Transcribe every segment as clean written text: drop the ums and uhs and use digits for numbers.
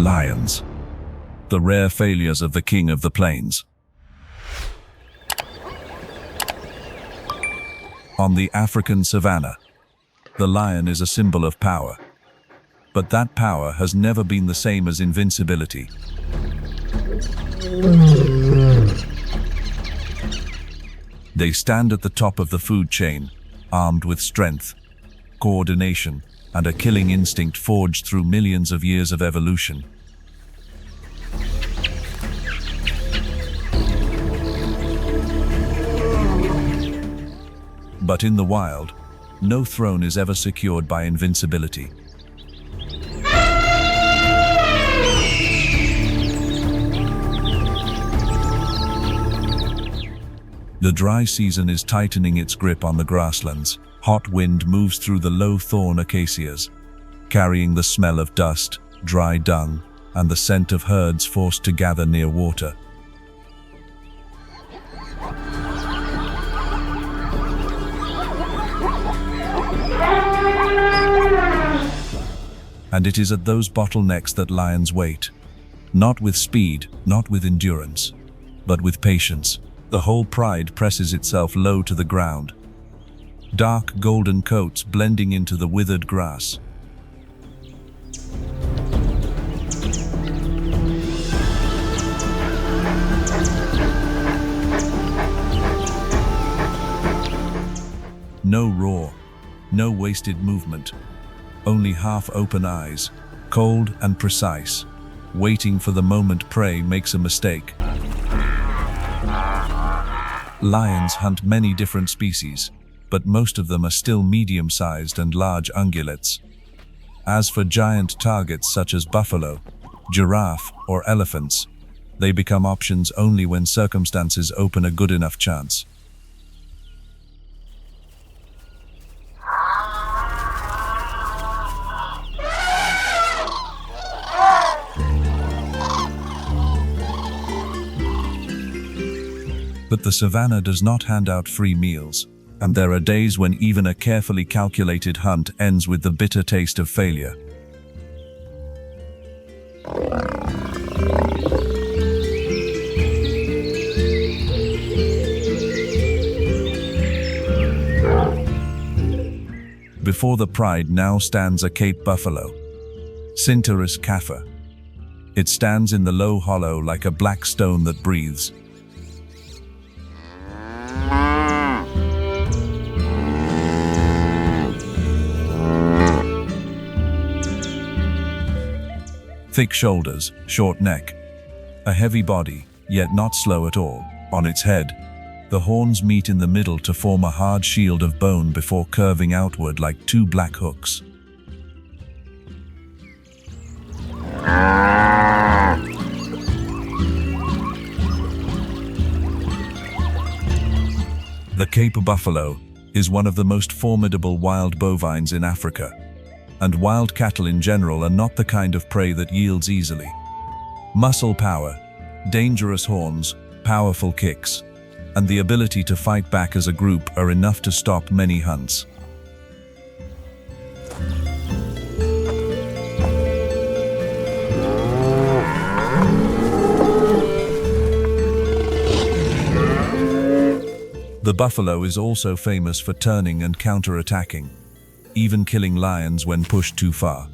Lions. The rare failures of the king of the plains. On the African savanna, the lion is a symbol of power. But that power has never been the same as invincibility. They stand at the top of the food chain, armed with strength, coordination, and a killing instinct forged through millions of years of evolution. But in the wild, no throne is ever secured by invincibility. The dry season is tightening its grip on the grasslands. Hot wind moves through the low thorn acacias, carrying the smell of dust, dry dung, and the scent of herds forced to gather near water. And it is at those bottlenecks that lions wait. Not with speed, not with endurance, but with patience. The whole pride presses itself low to the ground, dark golden coats blending into the withered grass. No roar, no wasted movement, only half-open eyes, cold and precise, waiting for the moment prey makes a mistake. Lions hunt many different species, but most of them are still medium-sized and large ungulates. As for giant targets such as buffalo, giraffe, or elephants, they become options only when circumstances open a good enough chance. But the savanna does not hand out free meals, and there are days when even a carefully calculated hunt ends with the bitter taste of failure. Before the pride now stands a Cape buffalo, Cinturus caffer. It stands in the low hollow like a black stone that breathes. Thick shoulders, short neck, a heavy body, yet not slow at all. On its head, the horns meet in the middle to form a hard shield of bone before curving outward like two black hooks. The Cape buffalo is one of the most formidable wild bovines in Africa. And wild cattle in general are not the kind of prey that yields easily. Muscle power, dangerous horns, powerful kicks, and the ability to fight back as a group are enough to stop many hunts. The buffalo is also famous for turning and counter-attacking, even killing lions when pushed too far.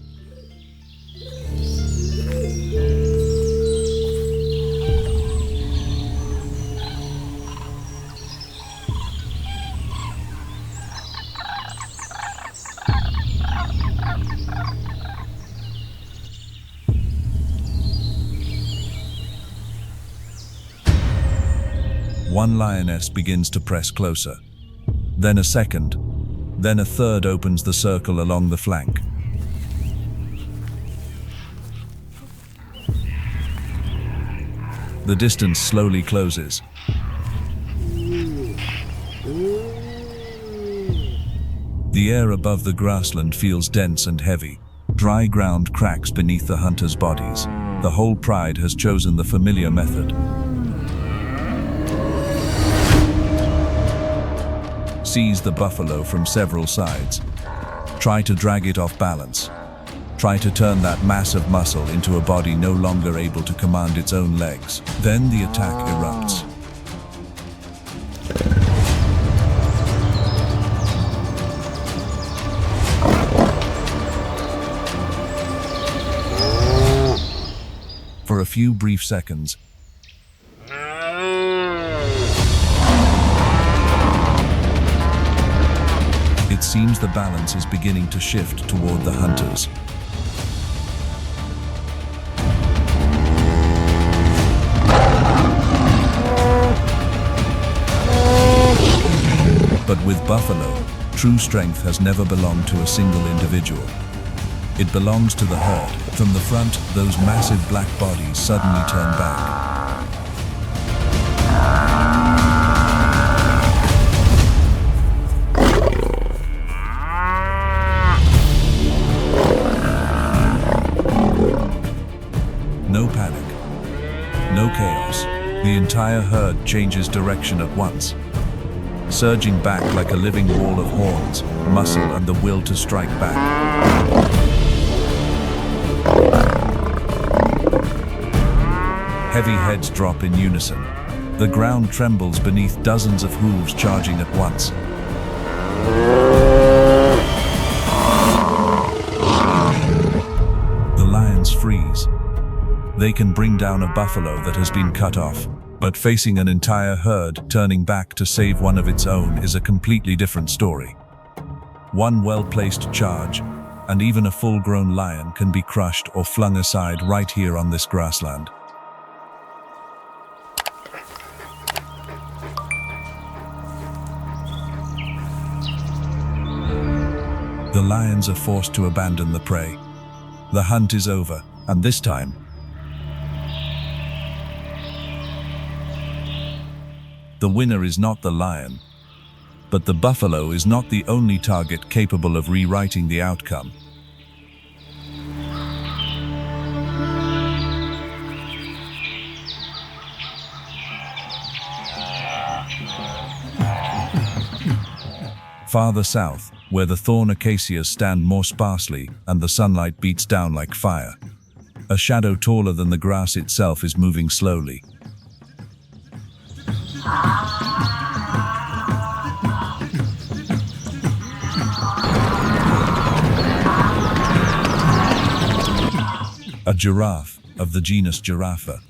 One lioness begins to press closer, then a second, then a third opens the circle along the flank. The distance slowly closes. The air above the grassland feels dense and heavy. Dry ground cracks beneath the hunters' bodies. The whole pride has chosen the familiar method. Seize the buffalo from several sides. Try to drag it off balance. Try to turn that mass of muscle into a body no longer able to command its own legs. Then the attack erupts. For a few brief seconds, it seems the balance is beginning to shift toward the hunters. But with buffalo, true strength has never belonged to a single individual. It belongs to the herd. From the front, those massive black bodies suddenly turn back. No panic, no chaos. The entire herd changes direction at once, surging back like a living wall of horns, muscle, and the will to strike back. Heavy heads drop in unison. The ground trembles beneath dozens of hooves charging at once. The lions freeze. They can bring down a buffalo that has been cut off, but facing an entire herd turning back to save one of its own is a completely different story. One well-placed charge, and even a full-grown lion can be crushed or flung aside right here on this grassland. The lions are forced to abandon the prey. The hunt is over, and this time, the winner is not the lion, but the buffalo is not the only target capable of rewriting the outcome. Farther south, where the thorn acacias stand more sparsely and the sunlight beats down like fire, a shadow taller than the grass itself is moving slowly. A giraffe of the genus Giraffe.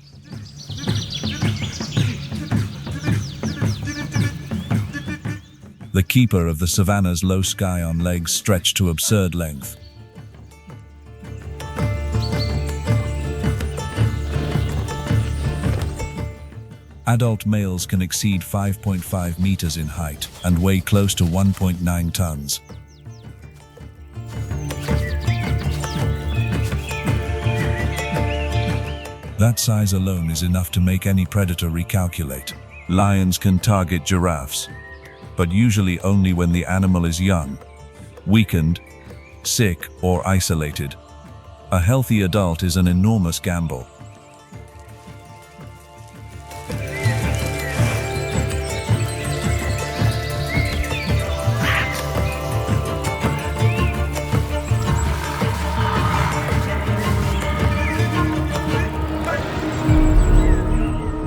The keeper of the Savanna's low sky on legs stretched to absurd length. Adult males can exceed 5.5 meters in height and weigh close to 1.9 tons. That size alone is enough to make any predator recalculate. Lions can target giraffes, but usually only when the animal is young, weakened, sick, or isolated. A healthy adult is an enormous gamble.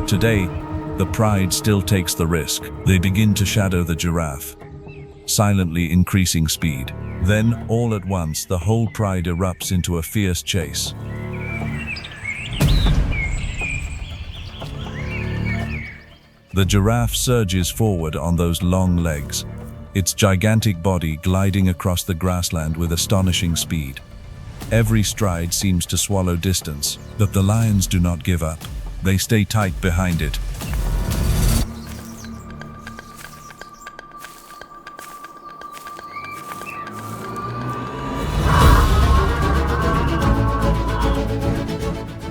Today, the pride still takes the risk. They begin to shadow the giraffe, silently increasing speed. Then, all at once, the whole pride erupts into a fierce chase. The giraffe surges forward on those long legs, its gigantic body gliding across the grassland with astonishing speed. Every stride seems to swallow distance, but the lions do not give up. They stay tight behind it.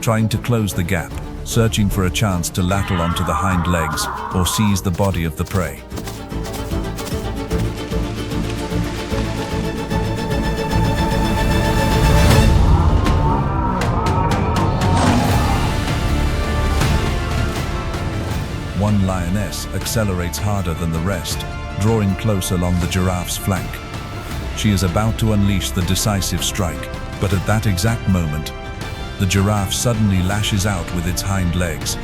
Trying to close the gap, searching for a chance to lateral onto the hind legs or seize the body of the prey. One lioness accelerates harder than the rest, drawing close along the giraffe's flank. She is about to unleash the decisive strike. But at that exact moment, the giraffe suddenly lashes out with its hind legs.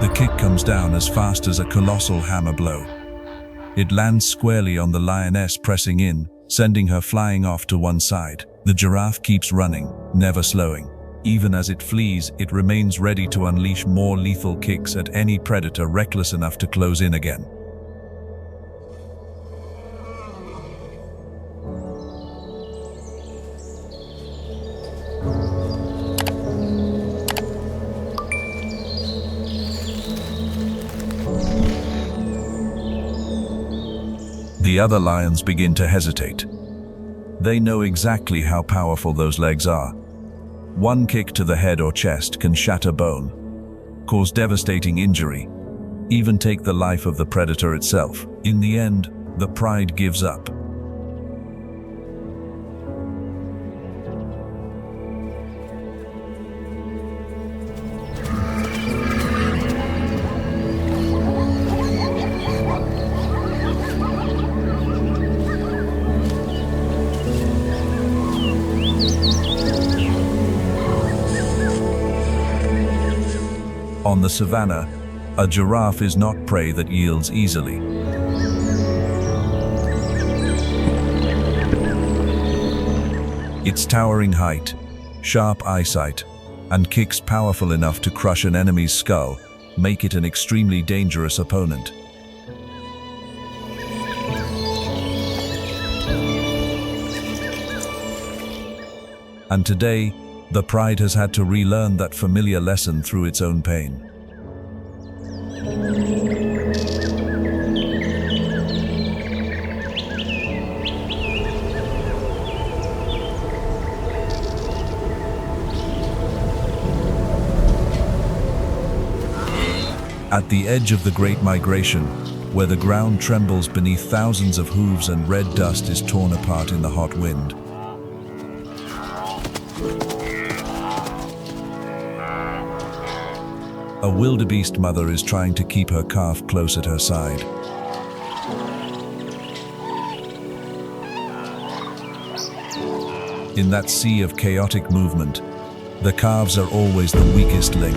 The kick comes down as fast as a colossal hammer blow. It lands squarely on the lioness, pressing in, sending her flying off to one side. The giraffe keeps running, never slowing. Even as it flees, it remains ready to unleash more lethal kicks at any predator reckless enough to close in again. The other lions begin to hesitate. They know exactly how powerful those legs are. One kick to the head or chest can shatter bone, cause devastating injury, even take the life of the predator itself. In the end, the pride gives up. On the savanna, a giraffe is not prey that yields easily. Its towering height, sharp eyesight, and kicks powerful enough to crush an enemy's skull make it an extremely dangerous opponent. And today, the pride has had to relearn that familiar lesson through its own pain. At the edge of the Great Migration, where the ground trembles beneath thousands of hooves and red dust is torn apart in the hot wind, a wildebeest mother is trying to keep her calf close at her side. In that sea of chaotic movement, the calves are always the weakest link.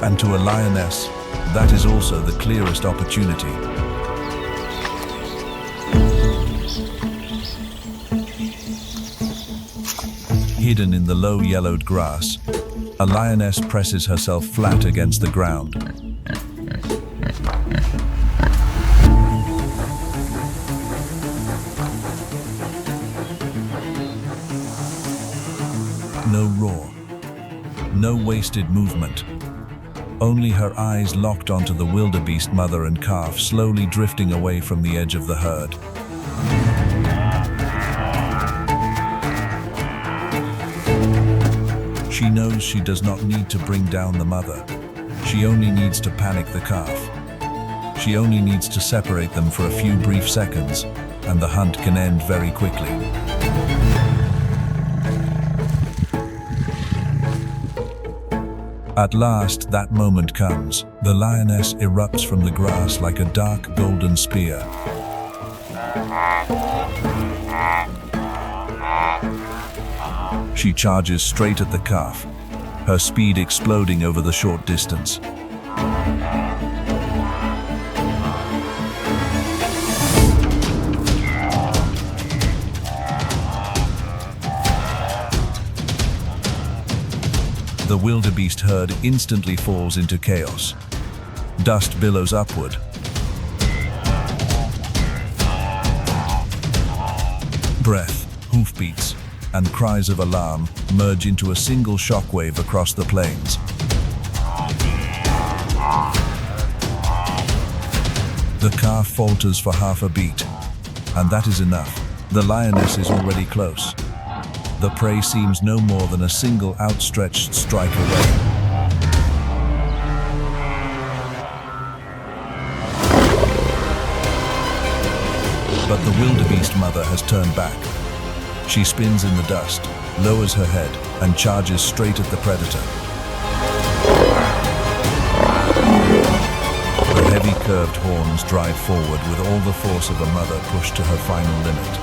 And to a lioness, that is also the clearest opportunity. Hidden in the low yellowed grass, a lioness presses herself flat against the ground. No roar, no wasted movement, only her eyes locked onto the wildebeest mother and calf slowly drifting away from the edge of the herd. She knows she does not need to bring down the mother. She only needs to panic the calf. She only needs to separate them for a few brief seconds, and the hunt can end very quickly. At last, that moment comes. The lioness erupts from the grass like a dark golden spear. She charges straight at the calf, her speed exploding over the short distance. The wildebeest herd instantly falls into chaos. Dust billows upward. Breath, hoofbeats, and cries of alarm merge into a single shockwave across the plains. The calf falters for half a beat, and that is enough. The lioness is already close. The prey seems no more than a single outstretched strike away. But the wildebeest mother has turned back. She spins in the dust, lowers her head, and charges straight at the predator. Her heavy curved horns drive forward with all the force of a mother pushed to her final limit.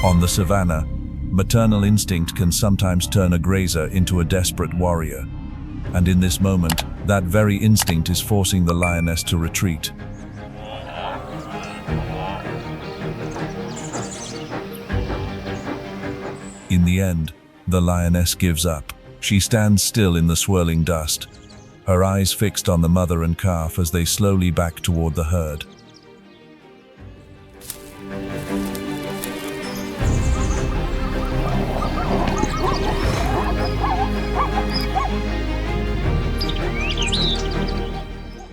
On the savanna, maternal instinct can sometimes turn a grazer into a desperate warrior. And in this moment, that very instinct is forcing the lioness to retreat. In the end, the lioness gives up. She stands still in the swirling dust, her eyes fixed on the mother and calf as they slowly back toward the herd.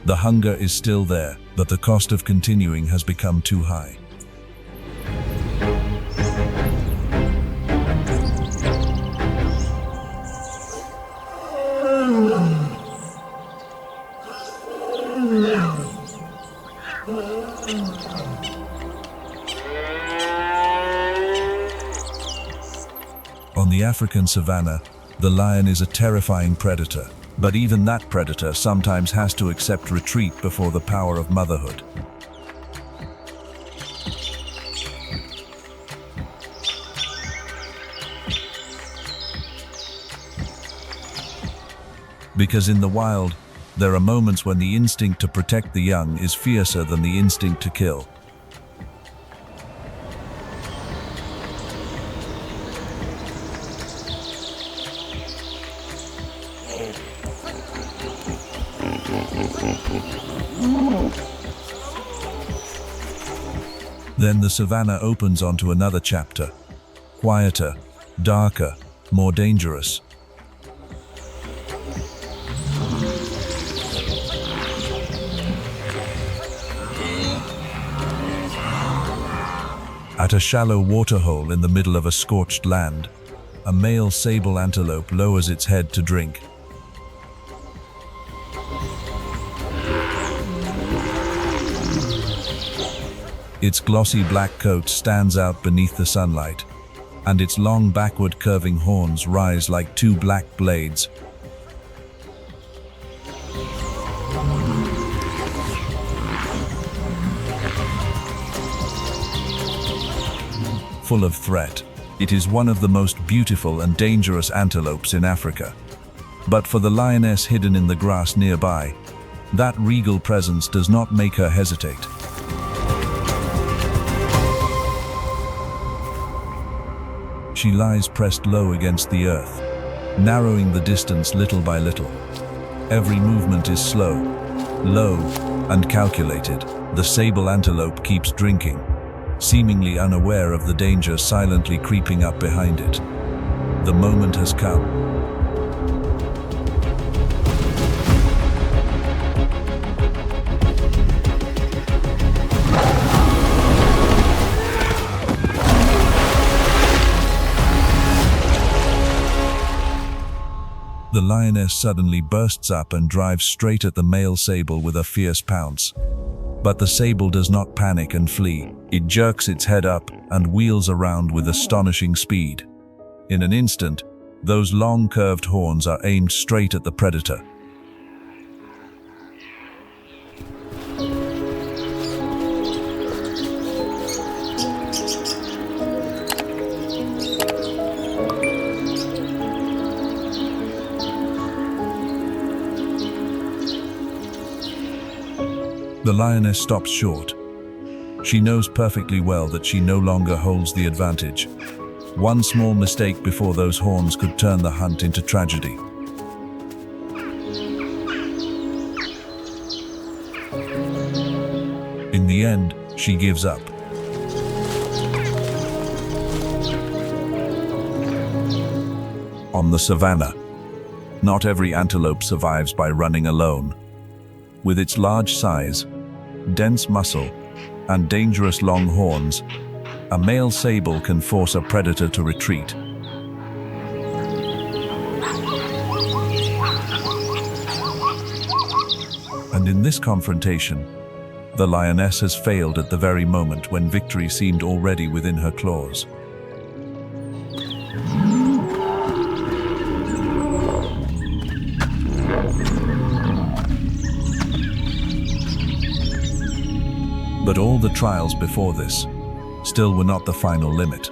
The hunger is still there, but the cost of continuing has become too high. On the African savanna, the lion is a terrifying predator. But even that predator sometimes has to accept retreat before the power of motherhood. Because in the wild, there are moments when the instinct to protect the young is fiercer than the instinct to kill. Then the savanna opens onto another chapter, quieter, darker, more dangerous. At a shallow waterhole in the middle of a scorched land, a male sable antelope lowers its head to drink. Its glossy black coat stands out beneath the sunlight, and its long backward curving horns rise like two black blades. Full of threat, it is one of the most beautiful and dangerous antelopes in Africa. But for the lioness hidden in the grass nearby, that regal presence does not make her hesitate. She lies pressed low against the earth, narrowing the distance little by little. Every movement is slow, low, and calculated. The sable antelope keeps drinking, seemingly unaware of the danger silently creeping up behind it. The moment has come. The lioness suddenly bursts up and drives straight at the male sable with a fierce pounce. But the sable does not panic and flee. It jerks its head up and wheels around with astonishing speed. In an instant, those long curved horns are aimed straight at the predator. The lioness stops short. She knows perfectly well that she no longer holds the advantage. One small mistake before those horns could turn the hunt into tragedy. In the end, she gives up. On the savanna, not every antelope survives by running alone. With its large size, dense muscle, and dangerous long horns, a male sable can force a predator to retreat. And in this confrontation, the lioness has failed at the very moment when victory seemed already within her claws. But all the trials before this still were not the final limit.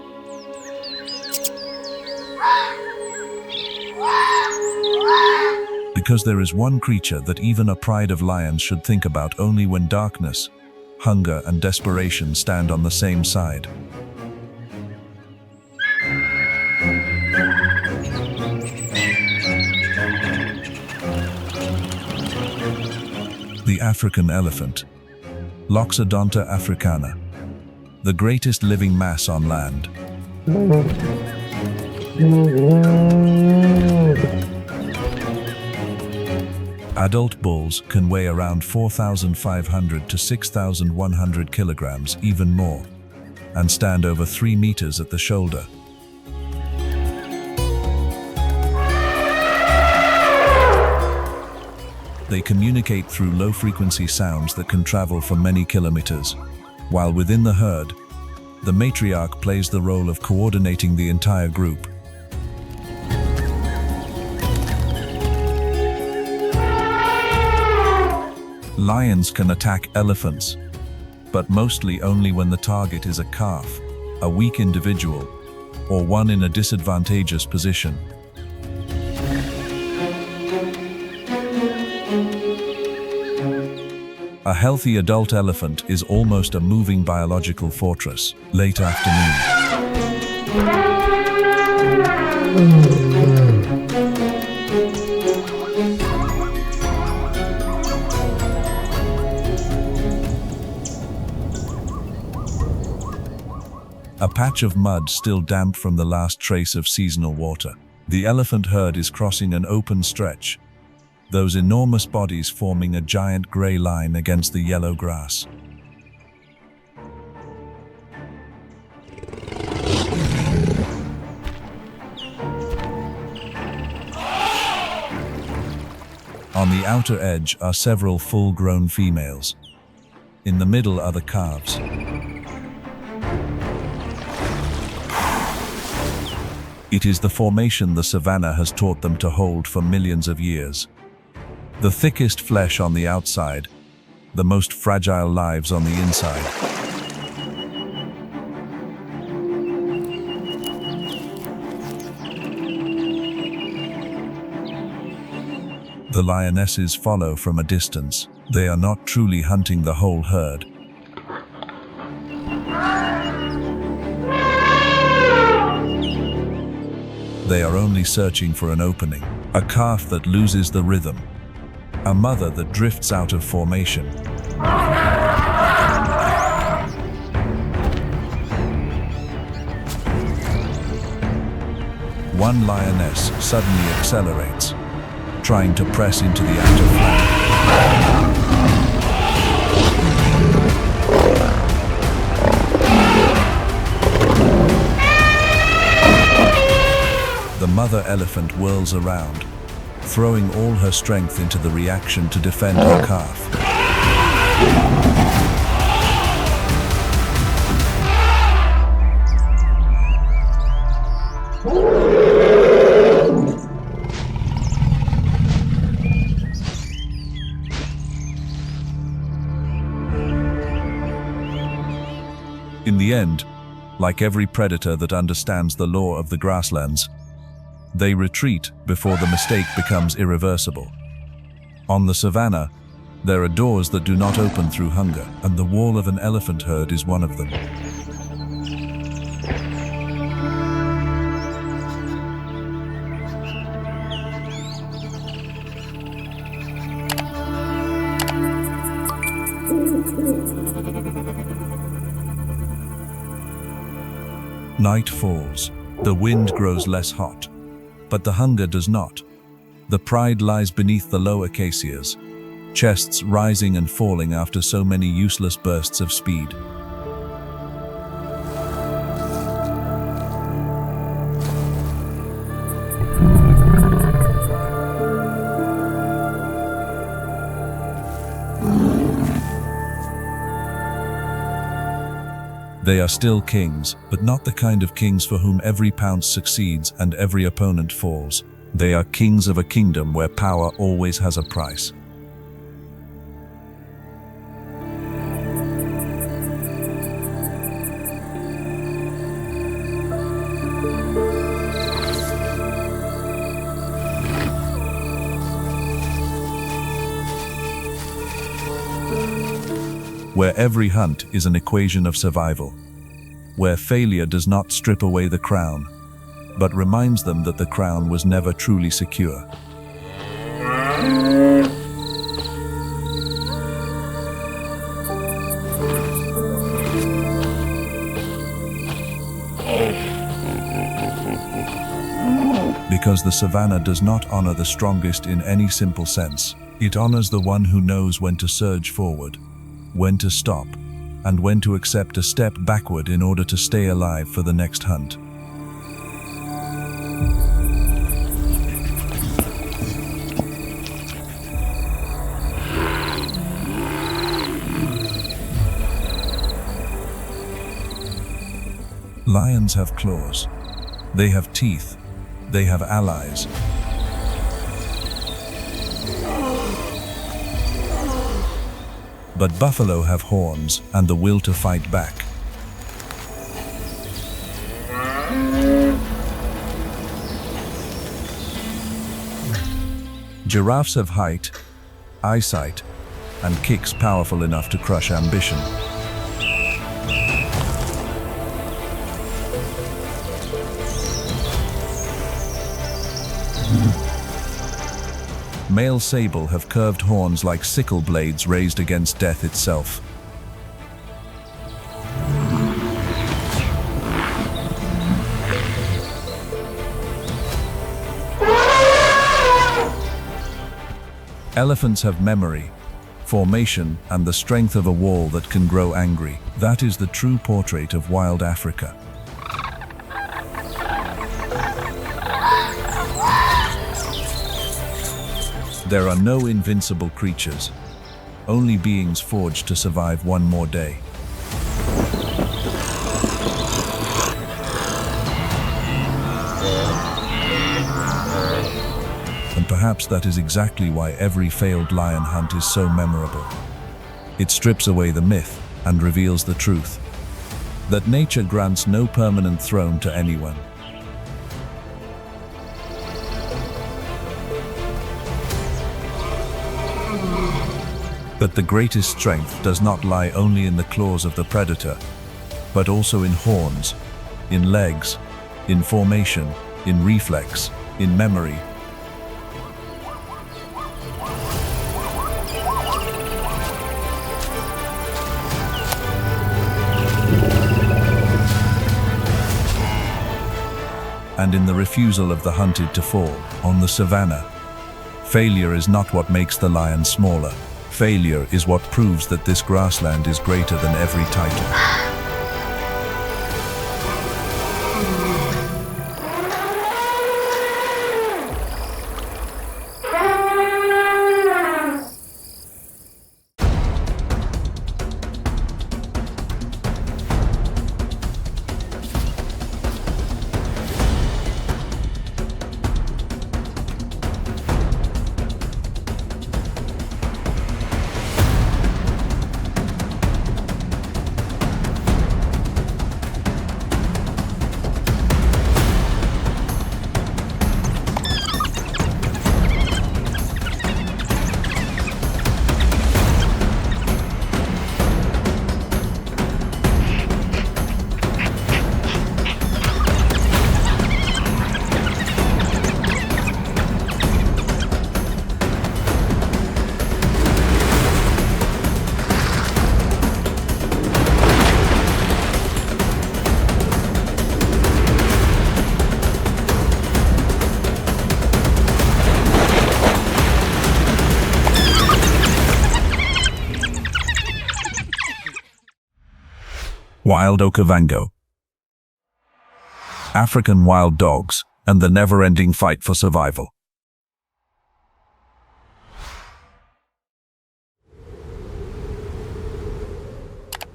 Because there is one creature that even a pride of lions should think about only when darkness, hunger, and desperation stand on the same side. The African elephant, Loxodonta africana, the greatest living mass on land. Adult bulls can weigh around 4,500 to 6,100 kilograms, even more, and stand over 3 meters at the shoulder. They communicate through low-frequency sounds that can travel for many kilometers, while within the herd, the matriarch plays the role of coordinating the entire group. Lions can attack elephants, but mostly only when the target is a calf, a weak individual, or one in a disadvantageous position. A healthy adult elephant is almost a moving biological fortress. Late afternoon. A patch of mud still damp from the last trace of seasonal water. The elephant herd is crossing an open stretch, those enormous bodies forming a giant gray line against the yellow grass. On the outer edge are several full-grown females. In the middle are the calves. It is the formation the savanna has taught them to hold for millions of years. The thickest flesh on the outside, the most fragile lives on the inside. The lionesses follow from a distance. They are not truly hunting the whole herd. They are only searching for an opening, a calf that loses the rhythm, a mother that drifts out of formation. One lioness suddenly accelerates, trying to press into the outer flank. The mother elephant whirls around, throwing all her strength into the reaction to defend her calf. In the end, like every predator that understands the law of the grasslands, they retreat before the mistake becomes irreversible. On the savanna, there are doors that do not open through hunger, and the wall of an elephant herd is one of them. Night falls. The wind grows less hot. But the hunger does not. The pride lies beneath the low acacias, chests rising and falling after so many useless bursts of speed. They are still kings, but not the kind of kings for whom every pounce succeeds and every opponent falls. They are kings of a kingdom where power always has a price. Where every hunt is an equation of survival, where failure does not strip away the crown, but reminds them that the crown was never truly secure. Because the Savanna does not honor the strongest in any simple sense. It honors the one who knows when to surge forward, when to stop, and when to accept a step backward in order to stay alive for the next hunt. Lions have claws. They have teeth. They have allies. But buffalo have horns and the will to fight back. Giraffes have height, eyesight, and kicks powerful enough to crush ambition. Male sable have curved horns like sickle blades raised against death itself. Elephants have memory, formation, and the strength of a wall that can grow angry. That is the true portrait of wild Africa. There are no invincible creatures, only beings forged to survive one more day. And perhaps that is exactly why every failed lion hunt is so memorable. It strips away the myth and reveals the truth, that nature grants no permanent throne to anyone. But the greatest strength does not lie only in the claws of the predator, but also in horns, in legs, in formation, in reflex, in memory. And in the refusal of the hunted to fall. On the Savanna, failure is not what makes the lion smaller. Failure is what proves that this grassland is greater than every title. Wild Okavango. African wild dogs and the never-ending fight for survival.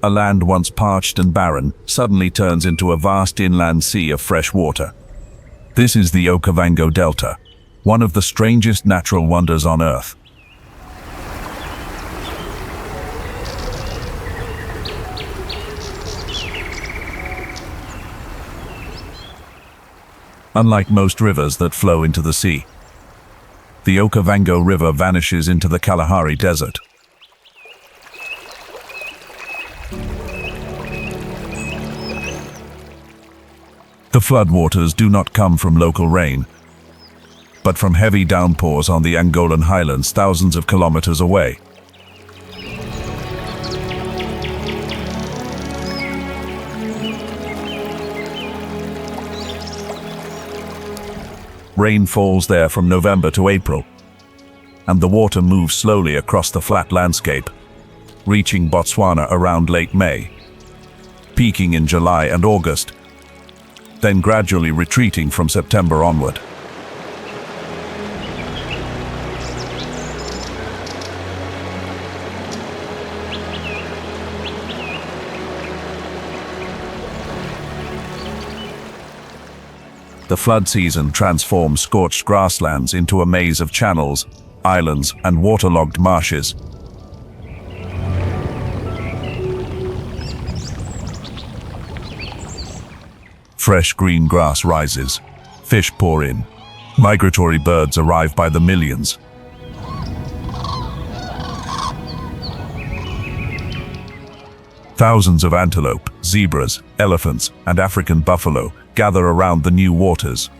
A land once parched and barren suddenly turns into a vast inland sea of fresh water. This is the Okavango Delta, one of the strangest natural wonders on Earth. Unlike most rivers that flow into the sea, the Okavango River vanishes into the Kalahari Desert. The floodwaters do not come from local rain, but from heavy downpours on the Angolan highlands thousands of kilometers away. Rain falls there from November to April, and the water moves slowly across the flat landscape, reaching Botswana around late May, peaking in July and August, then gradually retreating from September onward. The flood season transforms scorched grasslands into a maze of channels, islands, and waterlogged marshes. Fresh green grass rises, fish pour in, migratory birds arrive by the millions. Thousands of antelope, zebras, elephants, and African buffalo gather around the new waters.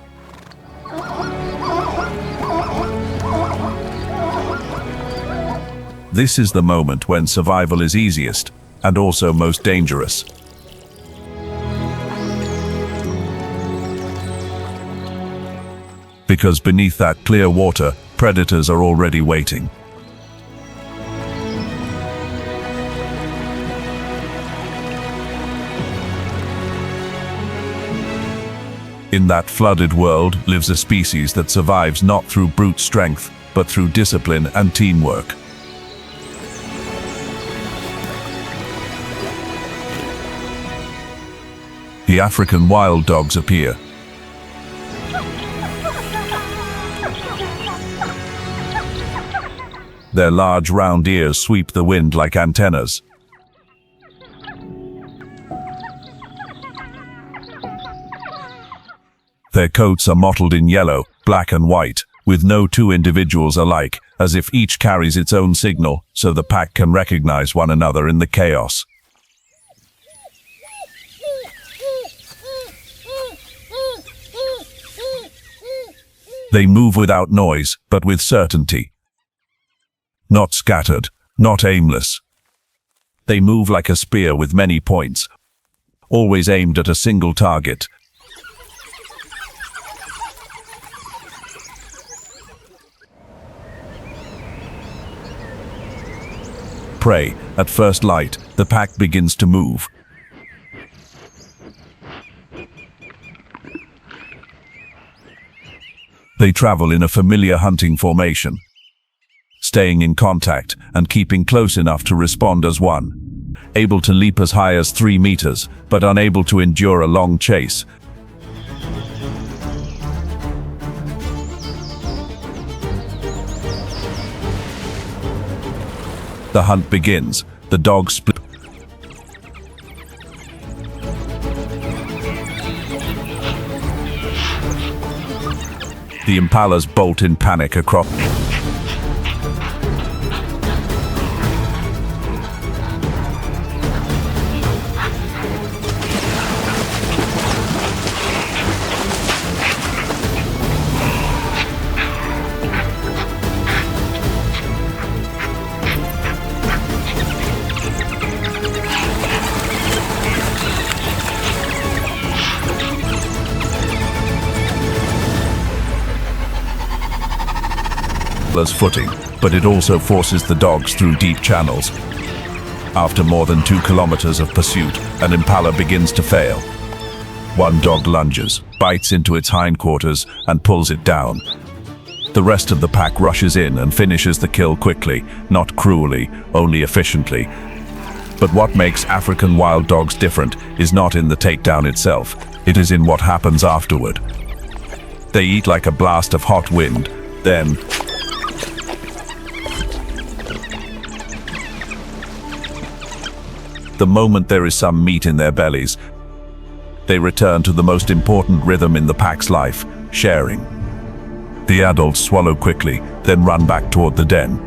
This is the moment when survival is easiest and also most dangerous. Because beneath that clear water, predators are already waiting. In that flooded world lives a species that survives not through brute strength, but through discipline and teamwork. The African wild dogs appear. Their large round ears sweep the wind like antennas. Their coats are mottled in yellow, black and white, with no two individuals alike, as if each carries its own signal, so the pack can recognize one another in the chaos. They move without noise, but with certainty. Not scattered, not aimless. They move like a spear with many points, always aimed at a single target. Prey. At first light, the pack begins to move. They travel in a familiar hunting formation, staying in contact and keeping close enough to respond as one, able to leap as high as 3 meters, but unable to endure a long chase. The hunt begins. The dogs split. The impalas bolt in panic across. Footing, but it also forces the dogs through deep channels. After more than 2 kilometers of pursuit, an impala begins to fail. One dog lunges, bites into its hindquarters, and pulls it down. The rest of the pack rushes in and finishes the kill quickly, not cruelly, only efficiently. But what makes African wild dogs different is not in the takedown itself, it is in what happens afterward. They eat like a blast of hot wind, then the moment there is some meat in their bellies, they return to the most important rhythm in the pack's life, sharing. The adults swallow quickly, then run back toward the den.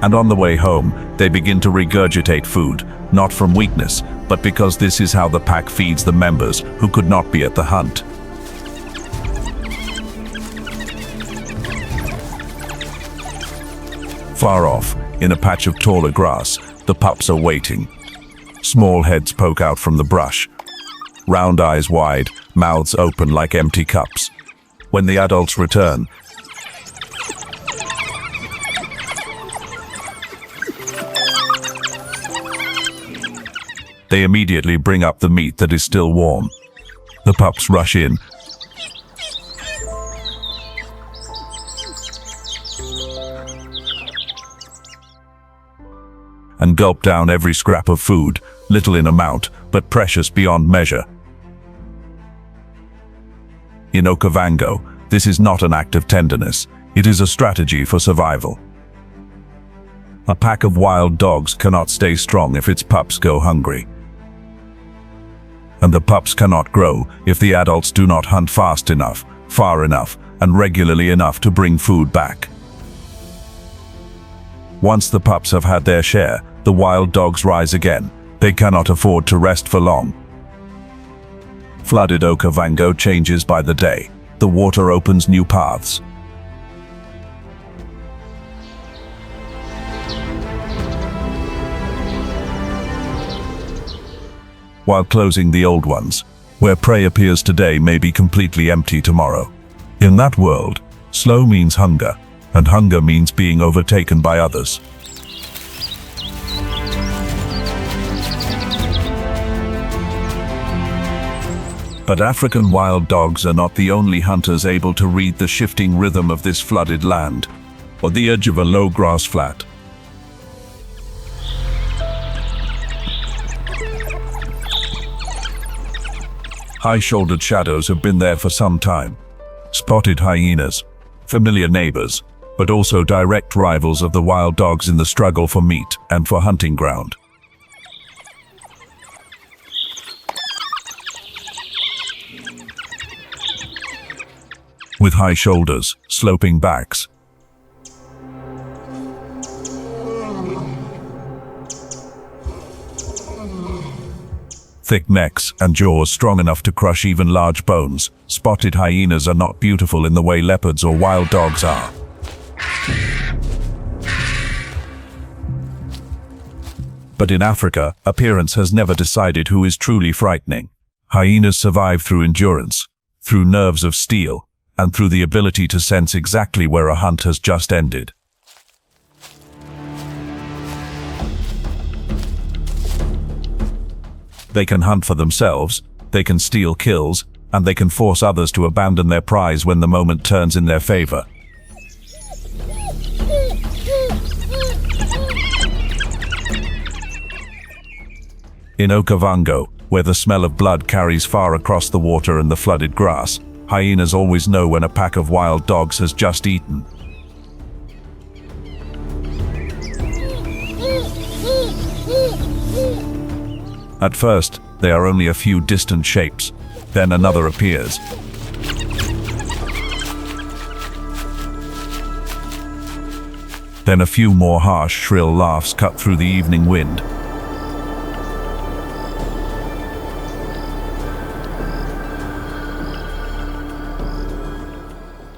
And on the way home, they begin to regurgitate food, not from weakness, but because this is how the pack feeds the members who could not be at the hunt. Far off, in a patch of taller grass, the pups are waiting. Small heads poke out from the brush, round eyes wide, mouths open like empty cups. When the adults return, they immediately bring up the meat that is still warm. The pups rush in, and gulp down every scrap of food, little in amount, but precious beyond measure. In Okavango, this is not an act of tenderness, it is a strategy for survival. A pack of wild dogs cannot stay strong if its pups go hungry. And the pups cannot grow if the adults do not hunt fast enough, far enough, and regularly enough to bring food back. Once the pups have had their share, the wild dogs rise again. They cannot afford to rest for long. Flooded Okavango changes by the day. The water opens new paths. While closing the old ones, where prey appears today may be completely empty tomorrow. In that world, slow means hunger, and hunger means being overtaken by others. But African wild dogs are not the only hunters able to read the shifting rhythm of this flooded land, or the edge of a low grass flat. High-shouldered shadows have been there for some time. Spotted hyenas, familiar neighbors, but also direct rivals of the wild dogs in the struggle for meat and for hunting ground. With high shoulders, sloping backs, thick necks and jaws strong enough to crush even large bones, spotted hyenas are not beautiful in the way leopards or wild dogs are. But in Africa, appearance has never decided who is truly frightening. Hyenas survive through endurance, through nerves of steel, and through the ability to sense exactly where a hunt has just ended. They can hunt for themselves, they can steal kills, and they can force others to abandon their prize when the moment turns in their favor. In Okavango, where the smell of blood carries far across the water and the flooded grass, hyenas always know when a pack of wild dogs has just eaten. At first, they are only a few distant shapes, then another appears. Then a few more harsh, shrill laughs cut through the evening wind.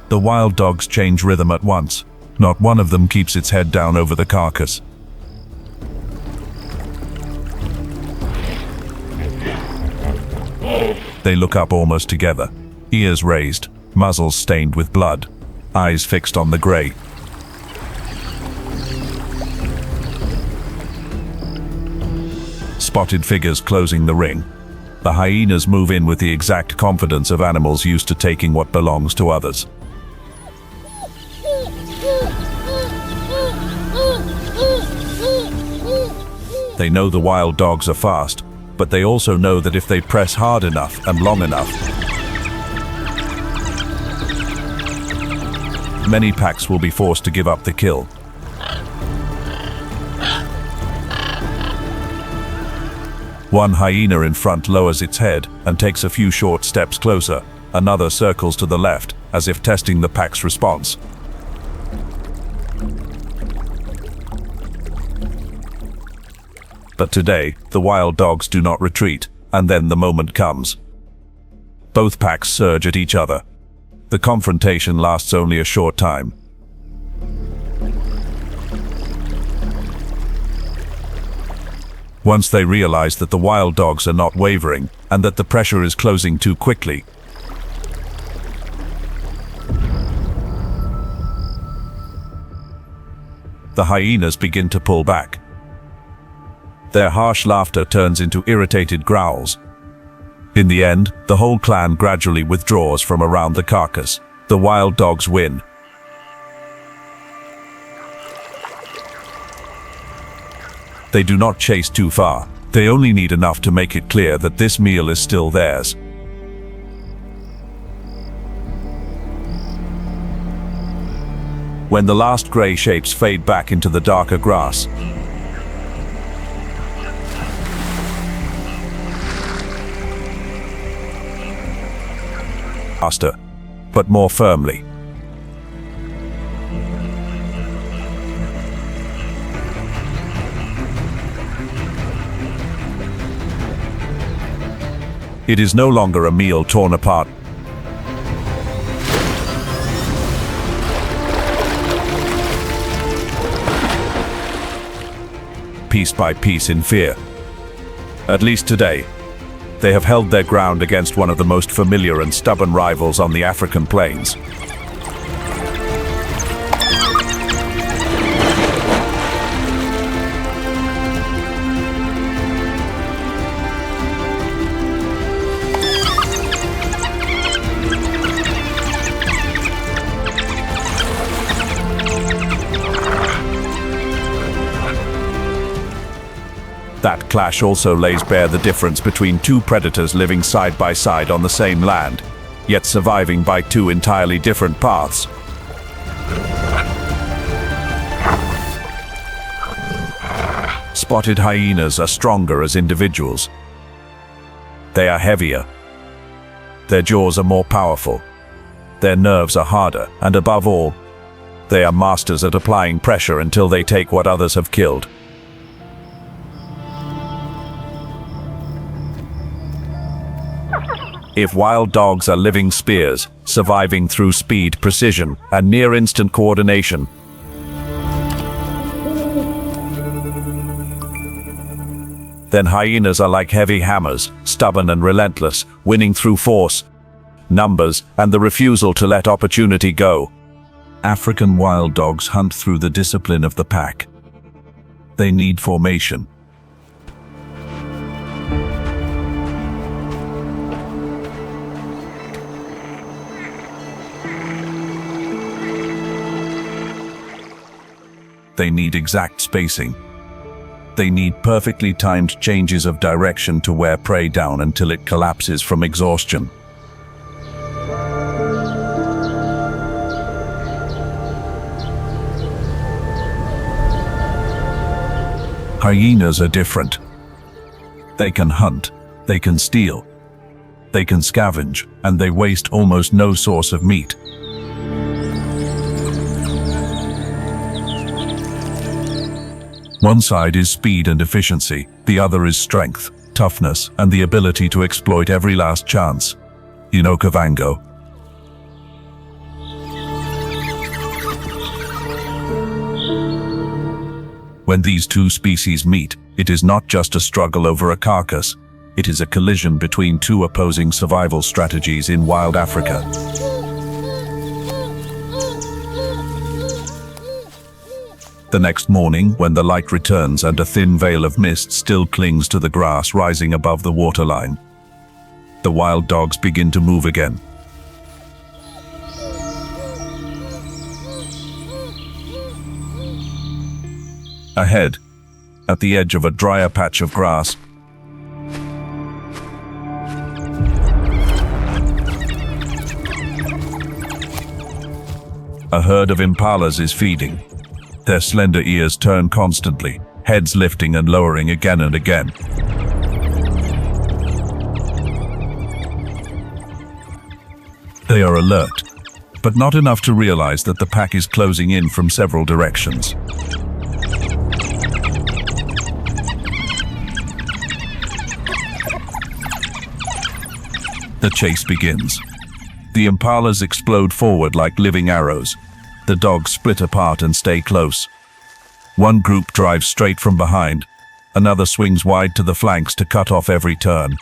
The wild dogs change rhythm at once. Not one of them keeps its head down over the carcass. They look up almost together, ears raised, muzzles stained with blood, eyes fixed on the gray. Spotted figures closing the ring. The hyenas move in with the exact confidence of animals used to taking what belongs to others. They know the wild dogs are fast, but they also know that if they press hard enough and long enough, many packs will be forced to give up the kill. One hyena in front lowers its head and takes a few short steps closer. Another circles to the left, as if testing the pack's response. But today, the wild dogs do not retreat, and then the moment comes. Both packs surge at each other. The confrontation lasts only a short time. Once they realize that the wild dogs are not wavering, and that the pressure is closing too quickly, the hyenas begin to pull back. Their harsh laughter turns into irritated growls. In the end, the whole clan gradually withdraws from around the carcass. The wild dogs win. They do not chase too far. They only need enough to make it clear that this meal is still theirs. When the last gray shapes fade back into the darker grass, faster, but more firmly. It is no longer a meal torn apart. Piece by piece in fear. At least today, they have held their ground against one of the most familiar and stubborn rivals on the African plains. That clash also lays bare the difference between two predators living side by side on the same land, yet surviving by two entirely different paths. Spotted hyenas are stronger as individuals. They are heavier. Their jaws are more powerful. Their nerves are harder, and above all, they are masters at applying pressure until they take what others have killed. If wild dogs are living spears, surviving through speed, precision, and near-instant coordination, then hyenas are like heavy hammers, stubborn and relentless, winning through force, numbers, and the refusal to let opportunity go. African wild dogs hunt through the discipline of the pack. They need formation. They need exact spacing. They need perfectly timed changes of direction to wear prey down until it collapses from exhaustion. Hyenas are different. They can hunt, they can steal, they can scavenge, and they waste almost no source of meat. One side is speed and efficiency, the other is strength, toughness, and the ability to exploit every last chance. Okavango. When these two species meet, it is not just a struggle over a carcass, it is a collision between two opposing survival strategies in wild Africa. The next morning, when the light returns and a thin veil of mist still clings to the grass rising above the waterline, the wild dogs begin to move again. Ahead, at the edge of a drier patch of grass. A herd of impalas is feeding. Their slender ears turn constantly, heads lifting and lowering again and again. They are alert, but not enough to realize that the pack is closing in from several directions. The chase begins. The impalas explode forward like living arrows. The dogs split apart and stay close. One group drives straight from behind. Another swings wide to the flanks to cut off every turn.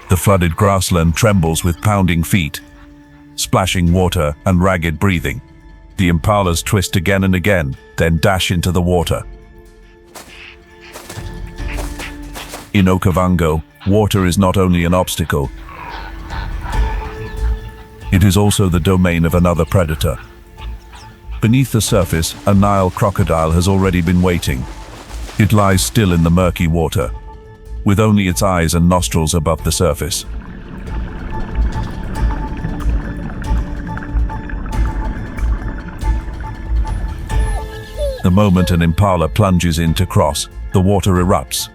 The flooded grassland trembles with pounding feet, splashing water and ragged breathing. The impalas twist again and again, then dash into the water. In Okavango, water is not only an obstacle, it is also the domain of another predator. Beneath the surface, a Nile crocodile has already been waiting. It lies still in the murky water, with only its eyes and nostrils above the surface. The moment an impala plunges in to cross, the water erupts.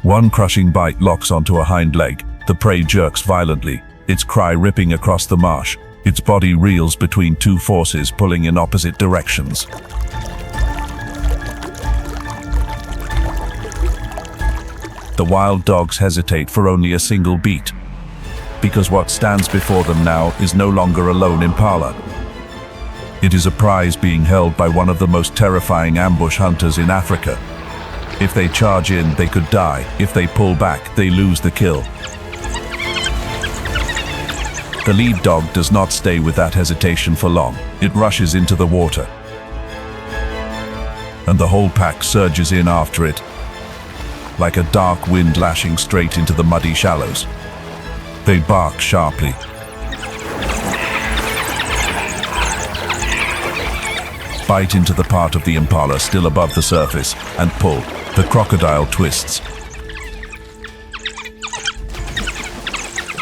One crushing bite locks onto a hind leg. The prey jerks violently, its cry ripping across the marsh. Its body reels between two forces pulling in opposite directions. The wild dogs hesitate for only a single beat, because what stands before them now is no longer a lone impala. It is a prize being held by one of the most terrifying ambush hunters in Africa. If they charge in, they could die. If they pull back, they lose the kill. The lead dog does not stay with that hesitation for long. It rushes into the water, and the whole pack surges in after it, like a dark wind lashing straight into the muddy shallows. They bark sharply, bite into the part of the impala still above the surface, and pull. The crocodile twists,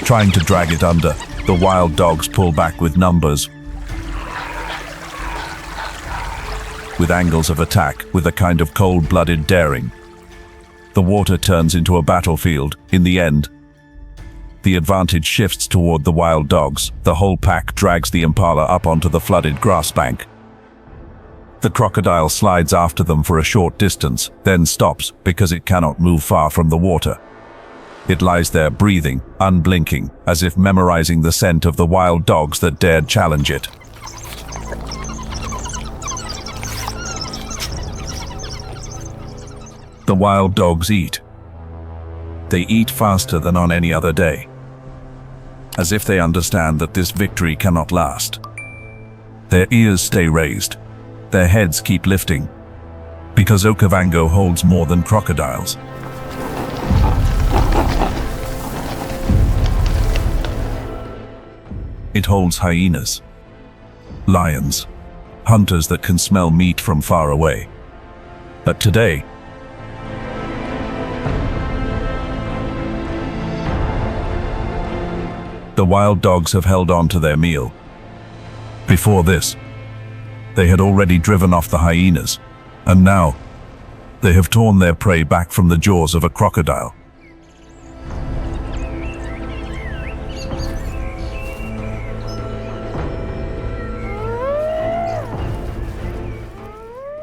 trying to drag it under. The wild dogs pull back with numbers, with angles of attack, with a kind of cold-blooded daring. The water turns into a battlefield. In the end, the advantage shifts toward the wild dogs. The whole pack drags the impala up onto the flooded grass bank. The crocodile slides after them for a short distance, then stops because it cannot move far from the water. It lies there breathing, unblinking, as if memorizing the scent of the wild dogs that dared challenge it. The wild dogs eat. They eat faster than on any other day, as if they understand that this victory cannot last. Their ears stay raised. Their heads keep lifting, because Okavango holds more than crocodiles. It holds hyenas, lions, hunters that can smell meat from far away. But today, the wild dogs have held on to their meal. Before this, they had already driven off the hyenas, and now they have torn their prey back from the jaws of a crocodile.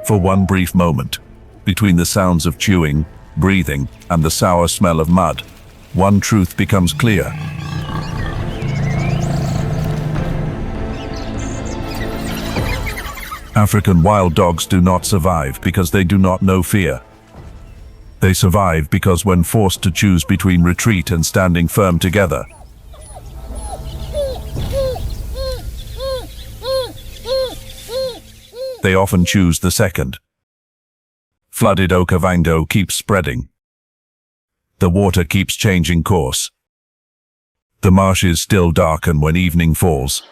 For one brief moment, between the sounds of chewing, breathing, and the sour smell of mud, one truth becomes clear. African wild dogs do not survive because they do not know fear. They survive because when forced to choose between retreat and standing firm together, they often choose the second. Flooded Okavango keeps spreading. The water keeps changing course. The marshes still darken when evening falls.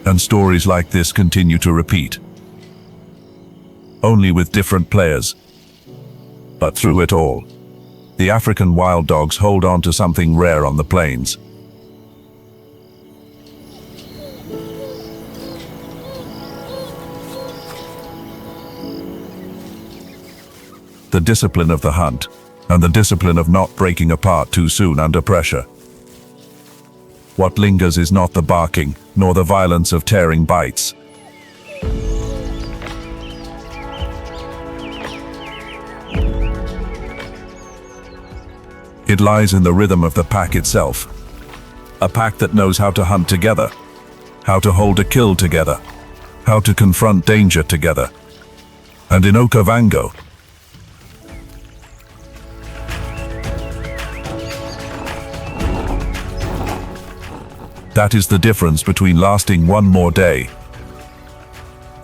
And stories like this continue to repeat. Only with different players. But through it all, the African wild dogs hold on to something rare on the plains. The discipline of the hunt, and the discipline of not breaking apart too soon under pressure. What lingers is not the barking, nor the violence of tearing bites. It lies in the rhythm of the pack itself. A pack that knows how to hunt together, how to hold a kill together, how to confront danger together. And in Okavango, that is the difference between lasting one more day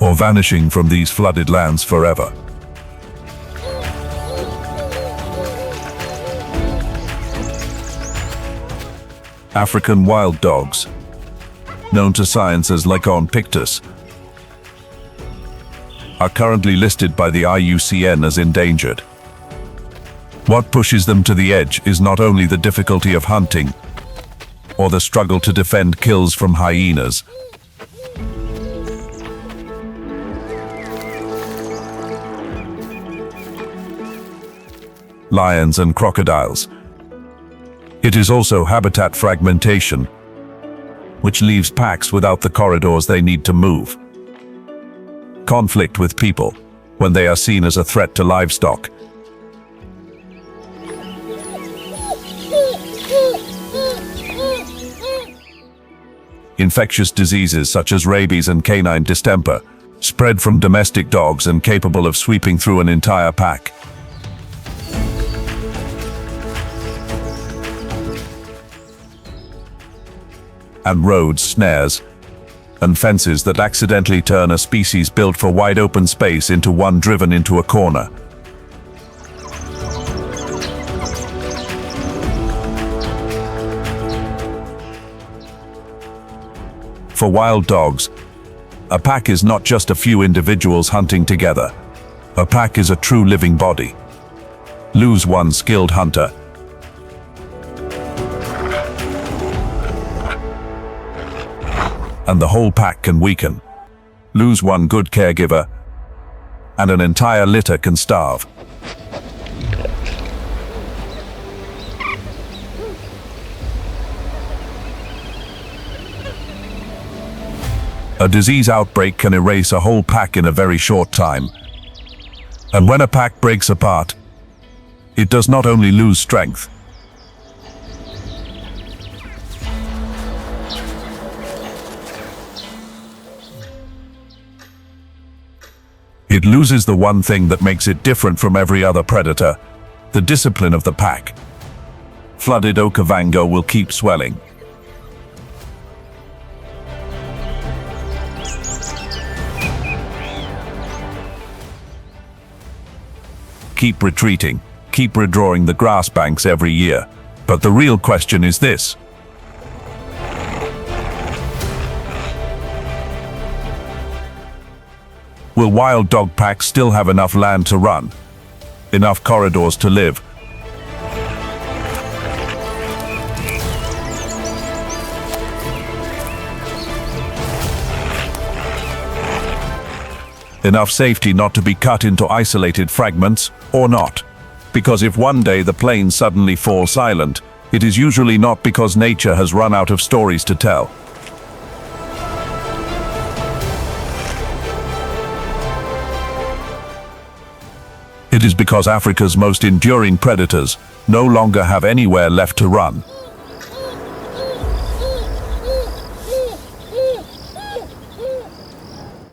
or vanishing from these flooded lands forever. African wild dogs, known to science as Lycaon pictus, are currently listed by the IUCN as endangered. What pushes them to the edge is not only the difficulty of hunting, or the struggle to defend kills from hyenas. Lions and crocodiles. It is also habitat fragmentation, which leaves packs without the corridors they need to move. Conflict with people, when they are seen as a threat to livestock. Infectious diseases such as rabies and canine distemper spread from domestic dogs and capable of sweeping through an entire pack. And roads, snares, and fences that accidentally turn a species built for wide open space into one driven into a corner. For wild dogs, a pack is not just a few individuals hunting together. A pack is a true living body. Lose one skilled hunter, and the whole pack can weaken. Lose one good caregiver, and an entire litter can starve. A disease outbreak can erase a whole pack in a very short time. And when a pack breaks apart, it does not only lose strength, it loses the one thing that makes it different from every other predator, the discipline of the pack. Flooded Okavango will keep swelling. Keep retreating, keep redrawing the grass banks every year. But the real question is this. Will wild dog packs still have enough land to run? Enough corridors to live? Enough safety not to be cut into isolated fragments, or not? Because if one day the plains suddenly fall silent, it is usually not because nature has run out of stories to tell. It is because Africa's most enduring predators no longer have anywhere left to run.